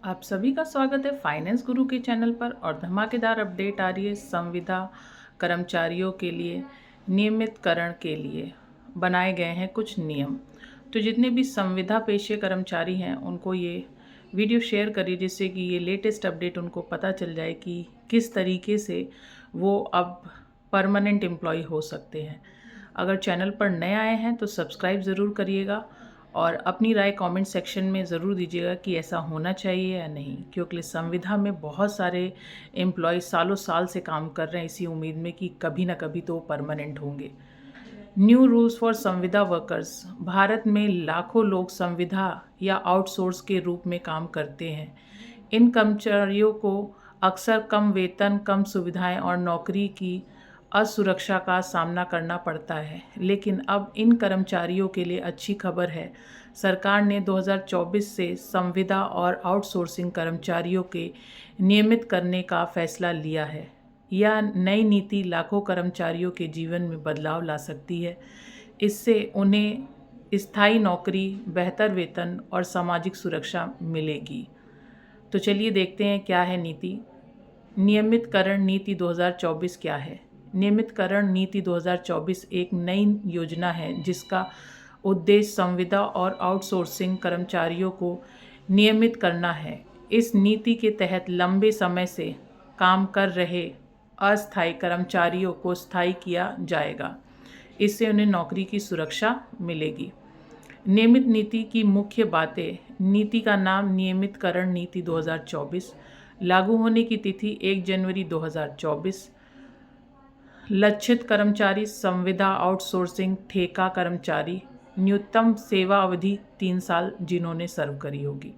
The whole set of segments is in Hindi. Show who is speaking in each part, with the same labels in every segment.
Speaker 1: आप सभी का स्वागत है फाइनेंस गुरु के चैनल पर। और धमाकेदार अपडेट आ रही है संविदा कर्मचारियों के लिए नियमितकरण के लिए बनाए गए हैं कुछ नियम। तो जितने भी संविदा पेशे कर्मचारी हैं उनको ये वीडियो शेयर करिए, जिससे कि ये लेटेस्ट अपडेट उनको पता चल जाए कि किस तरीके से वो अब परमानेंट एम्प्लॉय हो सकते हैं। अगर चैनल पर नए आए हैं तो सब्सक्राइब ज़रूर करिएगा और अपनी राय कमेंट सेक्शन में ज़रूर दीजिएगा कि ऐसा होना चाहिए या नहीं, क्योंकि संविदा में बहुत सारे एम्प्लॉय सालों साल से काम कर रहे हैं इसी उम्मीद में कि कभी ना कभी तो परमानेंट होंगे। न्यू रूल्स फॉर संविदा वर्कर्स। भारत में लाखों लोग संविदा या आउटसोर्स के रूप में काम करते हैं। इन कर्मचारियों को अक्सर कम वेतन, कम सुविधाएं और नौकरी की असुरक्षा का सामना करना पड़ता है, लेकिन अब इन कर्मचारियों के लिए अच्छी खबर है। सरकार ने 2024 से संविदा और आउटसोर्सिंग कर्मचारियों के नियमित करने का फैसला लिया है। यह नई नीति लाखों कर्मचारियों के जीवन में बदलाव ला सकती है। इससे उन्हें स्थायी नौकरी, बेहतर वेतन और सामाजिक सुरक्षा मिलेगी। तो चलिए देखते हैं क्या है नीति। नियमितकरण नीति 2024 क्या है? नियमितकरण नीति 2024 एक नई योजना है जिसका उद्देश्य संविदा और आउटसोर्सिंग कर्मचारियों को नियमित करना है। इस नीति के तहत लंबे समय से काम कर रहे अस्थायी कर्मचारियों को स्थायी किया जाएगा। इससे उन्हें नौकरी की सुरक्षा मिलेगी। नियमित नीति की मुख्य बातें। नीति का नाम नियमितकरण नीति 2024। लागू होने की तिथि 1 जनवरी 2024। लक्षित कर्मचारी संविदा, आउटसोर्सिंग, ठेका कर्मचारी। न्यूनतम सेवा अवधि 3 साल जिन्होंने सर्व करी होगी।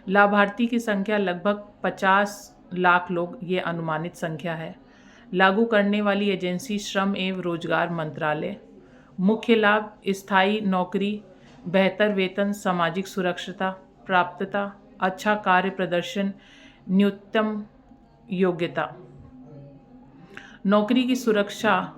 Speaker 1: लाभार्थी की संख्या लगभग 50 लाख लोग, ये अनुमानित संख्या है। लागू करने वाली एजेंसी श्रम एवं रोजगार मंत्रालय। मुख्य लाभ: स्थायी नौकरी, बेहतर वेतन, सामाजिक सुरक्षा प्राप्तता, अच्छा कार्य प्रदर्शन, न्यूनतम योग्यता। नौकरी की सुरक्षा: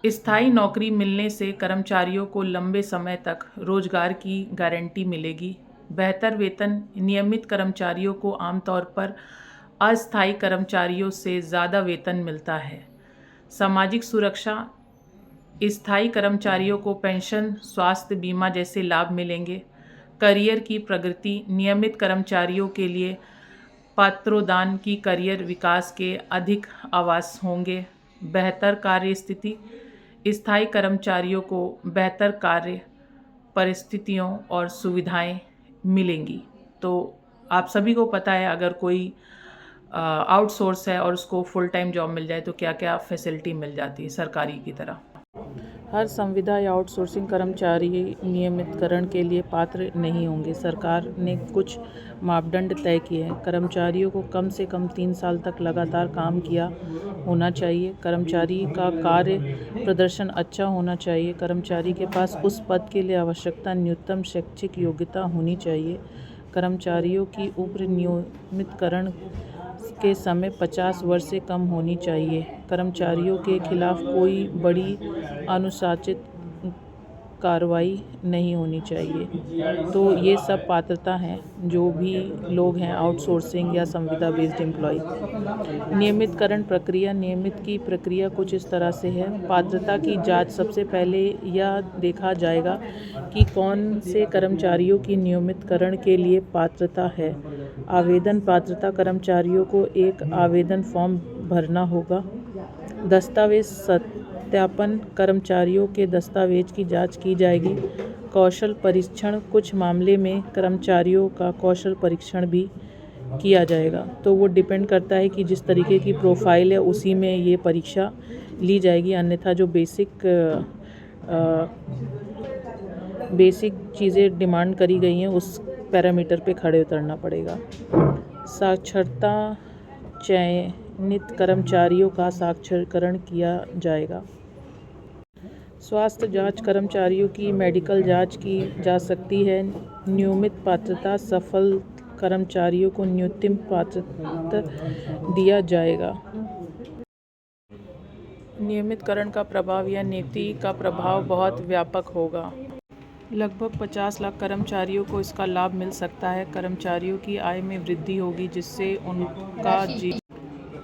Speaker 1: स्थायी नौकरी मिलने से कर्मचारियों को लंबे समय तक रोजगार की गारंटी मिलेगी। बेहतर वेतन: नियमित कर्मचारियों को आमतौर पर अस्थायी कर्मचारियों से ज़्यादा वेतन मिलता है। सामाजिक सुरक्षा: स्थायी कर्मचारियों को पेंशन, स्वास्थ्य बीमा जैसे लाभ मिलेंगे। करियर की प्रगति: नियमित कर्मचारियों के लिए पात्रोदान की करियर विकास के अधिक आवास होंगे। बेहतर कार्य स्थिति: स्थायी कर्मचारियों को बेहतर कार्य परिस्थितियों और सुविधाएं मिलेंगी। तो आप सभी को पता है, अगर कोई आउटसोर्स है और उसको फुल टाइम जॉब मिल जाए तो क्या क्या फैसिलिटी मिल जाती है सरकारी की तरह। हर संविदा या आउटसोर्सिंग कर्मचारी नियमितकरण के लिए पात्र नहीं होंगे। सरकार ने कुछ मापदंड तय किए हैं। कर्मचारियों को कम से कम 3 साल तक लगातार काम किया होना चाहिए। कर्मचारी का कार्य प्रदर्शन अच्छा होना चाहिए। कर्मचारी के पास उस पद के लिए आवश्यकता न्यूनतम शैक्षिक योग्यता होनी चाहिए। कर्मचारियों की उम्र नियमितकरण के समय 50 वर्ष से कम होनी चाहिए। कर्मचारियों के खिलाफ कोई बड़ी अनुशासित कार्रवाई नहीं होनी चाहिए। तो ये सब पात्रता हैं जो भी लोग हैं आउटसोर्सिंग या संविदा बेस्ड एम्प्लॉय। नियमितकरण प्रक्रिया। नियमित की प्रक्रिया कुछ इस तरह से है। पात्रता की जांच: सबसे पहले यह देखा जाएगा कि कौन से कर्मचारियों की नियमितकरण के लिए पात्रता है। आवेदन पात्रता: कर्मचारियों को एक आवेदन फॉर्म भरना होगा। दस्तावेज सत्यापन: कर्मचारियों के दस्तावेज की जांच की जाएगी। कौशल परीक्षण: कुछ मामले में कर्मचारियों का कौशल परीक्षण भी किया जाएगा। तो वो डिपेंड करता है कि जिस तरीके की प्रोफाइल है उसी में ये परीक्षा ली जाएगी, अन्यथा जो बेसिक चीज़ें डिमांड करी गई हैं उस पैरामीटर पे खड़े उतरना पड़ेगा। साक्षरता: चयनित कर्मचारियों का साक्षरीकरण किया जाएगा। स्वास्थ्य जांच: कर्मचारियों की मेडिकल जांच की जा सकती है। नियमित पात्रता: सफल कर्मचारियों को न्यूनतम पात्रता दिया जाएगा। नियमितकरण का प्रभाव: यह नीति का प्रभाव बहुत व्यापक होगा। लगभग 50 लाख कर्मचारियों को इसका लाभ मिल सकता है। कर्मचारियों की आय में वृद्धि होगी,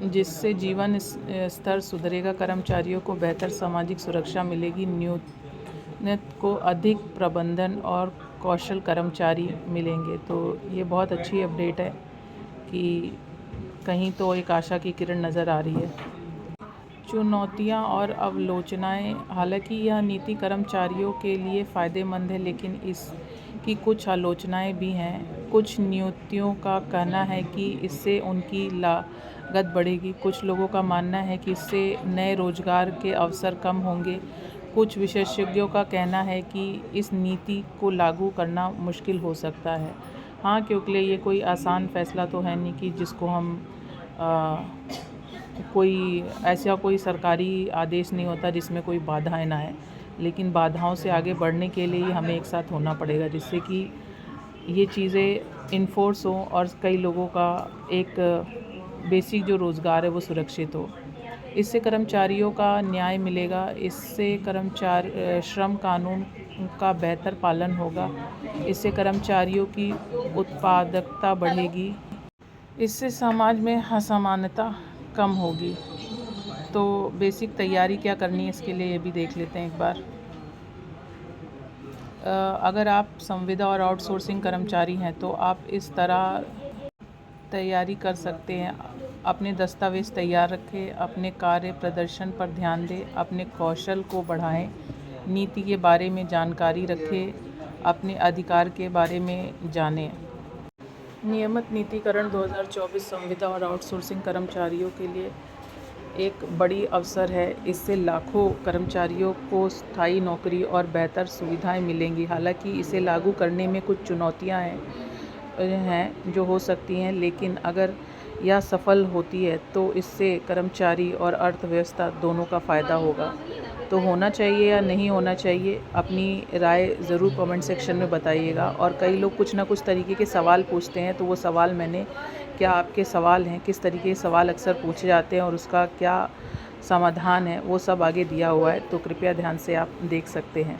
Speaker 1: जिससे जीवन स्तर सुधरेगा। कर्मचारियों को बेहतर सामाजिक सुरक्षा मिलेगी। नियोजित को अधिक प्रबंधन और कौशल कर्मचारी मिलेंगे। तो ये बहुत अच्छी अपडेट है कि कहीं तो एक आशा की किरण नज़र आ रही है। चुनौतियां और आलोचनाएं। हालांकि यह नीति कर्मचारियों के लिए फ़ायदेमंद है, लेकिन इसकी कुछ आलोचनाएं भी हैं। कुछ नियोक्ताओं का कहना है कि इससे उनकी लागत बढ़ेगी। कुछ लोगों का मानना है कि इससे नए रोजगार के अवसर कम होंगे। कुछ विशेषज्ञों का कहना है कि इस नीति को लागू करना मुश्किल हो सकता है। हाँ, क्योंकि ये कोई आसान फैसला तो है नहीं कि जिसको हम कोई सरकारी आदेश नहीं होता जिसमें कोई बाधाएं ना आए, लेकिन बाधाओं से आगे बढ़ने के लिए ही हमें एक साथ होना पड़ेगा, जिससे कि ये चीज़ें इन्फोर्स हो और कई लोगों का एक बेसिक जो रोज़गार है वो सुरक्षित हो। इससे कर्मचारियों का न्याय मिलेगा। इससे श्रम कानून का बेहतर पालन होगा। इससे कर्मचारियों की उत्पादकता बढ़ेगी। इससे समाज में असमानता कम होगी। तो बेसिक तैयारी क्या करनी है इसके लिए ये भी देख लेते हैं एक बार। अगर आप संविदा और आउटसोर्सिंग कर्मचारी हैं तो आप इस तरह तैयारी कर सकते हैं। अपने दस्तावेज़ तैयार रखें, अपने कार्य प्रदर्शन पर ध्यान दें, अपने कौशल को बढ़ाएं, नीति के बारे में जानकारी रखें, अपने अधिकार के बारे में जानें। नियमित नीतिकरण 2024 संविदा और आउटसोर्सिंग कर्मचारियों के लिए एक बड़ी अवसर है। इससे लाखों कर्मचारियों को स्थायी नौकरी और बेहतर सुविधाएं मिलेंगी। हालांकि इसे लागू करने में कुछ चुनौतियां हैं जो हो सकती हैं, लेकिन अगर यह सफल होती है तो इससे कर्मचारी और अर्थव्यवस्था दोनों का फ़ायदा होगा। तो होना चाहिए या नहीं होना चाहिए, अपनी राय ज़रूर कमेंट सेक्शन में बताइएगा। और कई लोग कुछ ना कुछ तरीके के सवाल पूछते हैं, तो वो सवाल क्या आपके सवाल हैं, किस तरीके के सवाल अक्सर पूछे जाते हैं और उसका क्या समाधान है, वो सब आगे दिया हुआ है, तो कृपया ध्यान से आप देख सकते हैं।